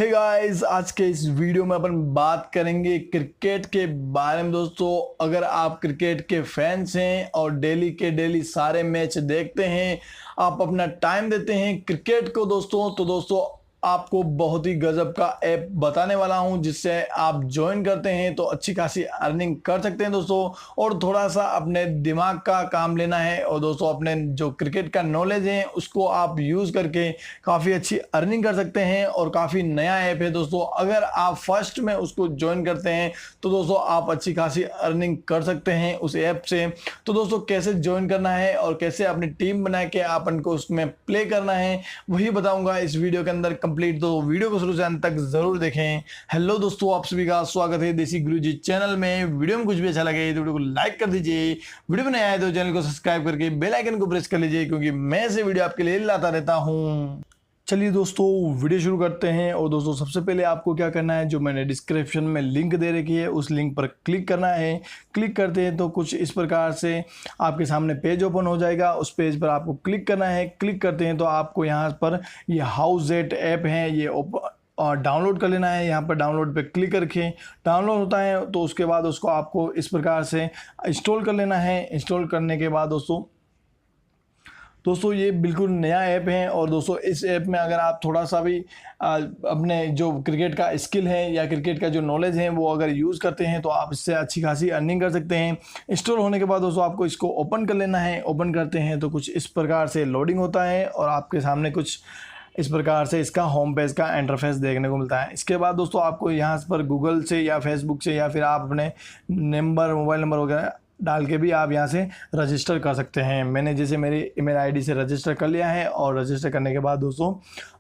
Hey guys, आज के इस वीडियो में अपन बात करेंगे क्रिकेट के बारे में। दोस्तों, अगर आप क्रिकेट के फैंस हैं और डेली के डेली सारे मैच देखते हैं, आप अपना टाइम देते हैं क्रिकेट को दोस्तों, तो दोस्तों आपको बहुत ही गजब का ऐप बताने वाला हूं, जिससे आप ज्वाइन करते हैं तो अच्छी खासी अर्निंग कर सकते हैं दोस्तों। और थोड़ा सा अपने दिमाग का काम लेना है और दोस्तों अपने जो क्रिकेट का नॉलेज है उसको आप यूज़ करके काफ़ी अच्छी अर्निंग कर सकते हैं। और काफ़ी नया ऐप है दोस्तों, अगर आप फर्स्ट में उसको ज्वाइन करते हैं तो दोस्तों आप अच्छी खासी अर्निंग कर सकते हैं उस ऐप से। तो दोस्तों कैसे ज्वाइन करना है और कैसे अपनी टीम बना के अपन को उसमें प्ले करना है, वही बताऊंगा इस वीडियो के अंदर कंप्लीट। तो वीडियो को शुरू से अंत तक जरूर देखें। हेलो दोस्तों, आप सभी का स्वागत है देसी गुरुजी चैनल में। वीडियो में कुछ भी अच्छा लगे तो वीडियो को लाइक कर दीजिए, वीडियो में नया आए तो चैनल को सब्सक्राइब करके बेल आइकन को प्रेस कर लीजिए, क्योंकि मैं ऐसे वीडियो आपके लिए लाता रहता हूं। चलिए दोस्तों वीडियो शुरू करते हैं। और दोस्तों सबसे पहले आपको क्या करना है, जो मैंने डिस्क्रिप्शन में लिंक दे रखी है उस लिंक पर क्लिक करना है। क्लिक करते हैं तो कुछ इस प्रकार से आपके सामने पेज ओपन हो जाएगा। उस पेज पर आपको क्लिक करना है। क्लिक करते हैं तो आपको यहाँ पर ये हाउसजेट ऐप है, ये और डाउनलोड कर लेना है। यहाँ पर डाउनलोड पे क्लिक करके डाउनलोड होता है तो उसके बाद उसको आपको इस प्रकार से इंस्टॉल कर लेना है। इंस्टॉल करने के बाद दोस्तों ये बिल्कुल नया ऐप है। और दोस्तों इस ऐप में अगर आप थोड़ा सा भी अपने जो क्रिकेट का स्किल है या क्रिकेट का जो नॉलेज है वो अगर यूज़ करते हैं तो आप इससे अच्छी खासी अर्निंग कर सकते हैं। इंस्टॉल होने के बाद दोस्तों आपको इसको ओपन कर लेना है। ओपन करते हैं तो कुछ इस प्रकार से लोडिंग होता है और आपके सामने कुछ इस प्रकार से इसका होम पेज का इंटरफेस देखने को मिलता है। इसके बाद दोस्तों आपको यहाँ पर गूगल से या फेसबुक से या फिर आप अपने मोबाइल नंबर वगैरह डाल के भी आप यहाँ से रजिस्टर कर सकते हैं। मैंने जैसे मेरी ईमेल आईडी से रजिस्टर कर लिया है। और रजिस्टर करने के बाद दोस्तों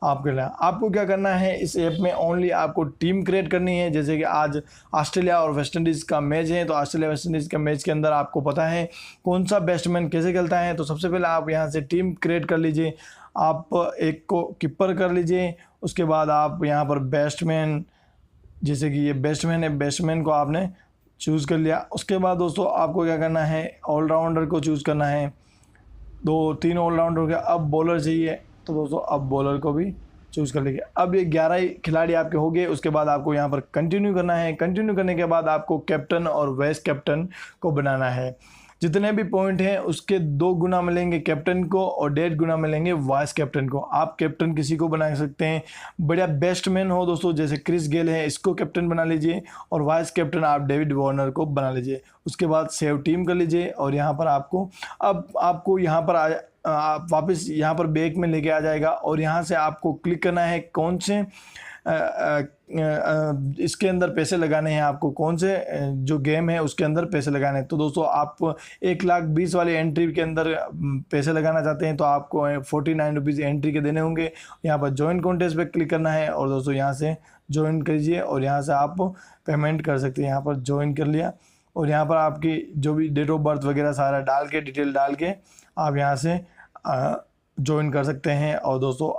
आपको क्या करना है, इस ऐप में ओनली आपको टीम क्रिएट करनी है। जैसे कि आज ऑस्ट्रेलिया और वेस्ट इंडीज़ का मैच है, तो ऑस्ट्रेलिया वेस्ट इंडीज़ के मैच के अंदर आपको पता है कौन सा बैट्समैन कैसे खेलता है। तो सबसे पहले आप यहाँ से टीम क्रिएट कर लीजिए। आप एक को कीपर कर लीजिए। उसके बाद आप यहाँ पर बैट्समैन, जैसे कि ये बैट्समैन है, बैट्समैन को आपने चूज़ कर लिया। उसके बाद दोस्तों आपको क्या करना है, ऑलराउंडर को चूज़ करना है। 2-3 ऑलराउंडर के अब बॉलर चाहिए तो दोस्तों अब बॉलर को भी चूज़ कर लीजिए। अब ये 11 ही खिलाड़ी आपके हो गए। उसके बाद आपको यहाँ पर कंटिन्यू करना है। कंटिन्यू करने के बाद आपको कैप्टन और वाइस कैप्टन को बनाना है। जितने भी पॉइंट हैं उसके 2 गुना मिलेंगे कैप्टन को और 1.5 गुना मिलेंगे वाइस कैप्टन को। आप कैप्टन किसी को बना सकते हैं, बढ़िया बैट्समैन हो दोस्तों, जैसे क्रिस गेल है, इसको कैप्टन बना लीजिए। और वाइस कैप्टन आप डेविड वार्नर को बना लीजिए। उसके बाद सेव टीम कर लीजिए। और यहाँ पर आपको यहाँ पर आप वापस यहाँ पर बैक में लेके आ जाएगा। और यहाँ से आपको क्लिक करना है कौन से इसके अंदर पैसे लगाने हैं, आपको कौन से जो गेम है उसके अंदर पैसे लगाने हैं। तो दोस्तों आप 1,20,000 वाली एंट्री के अंदर पैसे लगाना चाहते हैं तो आपको 49 रुपीज़ एंट्री के देने होंगे। यहाँ पर ज्वाइन कॉन्टेस्ट पे क्लिक करना है और दोस्तों यहाँ से ज्वाइन कीजिए और यहाँ से आप पेमेंट कर सकते हैं। यहाँ पर ज्वाइन कर लिया और यहाँ पर आपकी जो भी डेट ऑफ बर्थ वगैरह सारा डाल के, डिटेल डाल के आप यहाँ से ज्वाइन कर सकते हैं। और दोस्तों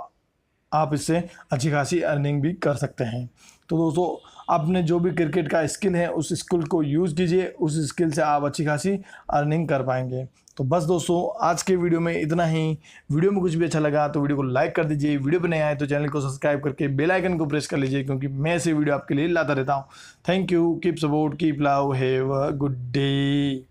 आप इससे अच्छी खासी अर्निंग भी कर सकते हैं। तो दोस्तों आपने जो भी क्रिकेट का स्किल है उस स्किल को यूज़ कीजिए, उस स्किल से आप अच्छी खासी अर्निंग कर पाएंगे। तो बस दोस्तों आज के वीडियो में इतना ही। वीडियो में कुछ भी अच्छा लगा तो वीडियो को लाइक कर दीजिए, वीडियो पर नए आए तो चैनल को सब्सक्राइब करके बेल आइकन को प्रेस कर लीजिए, क्योंकि मैं ऐसे वीडियो आपके लिए लाता रहता हूँ। Thank you, keep support, keep love, have a good day.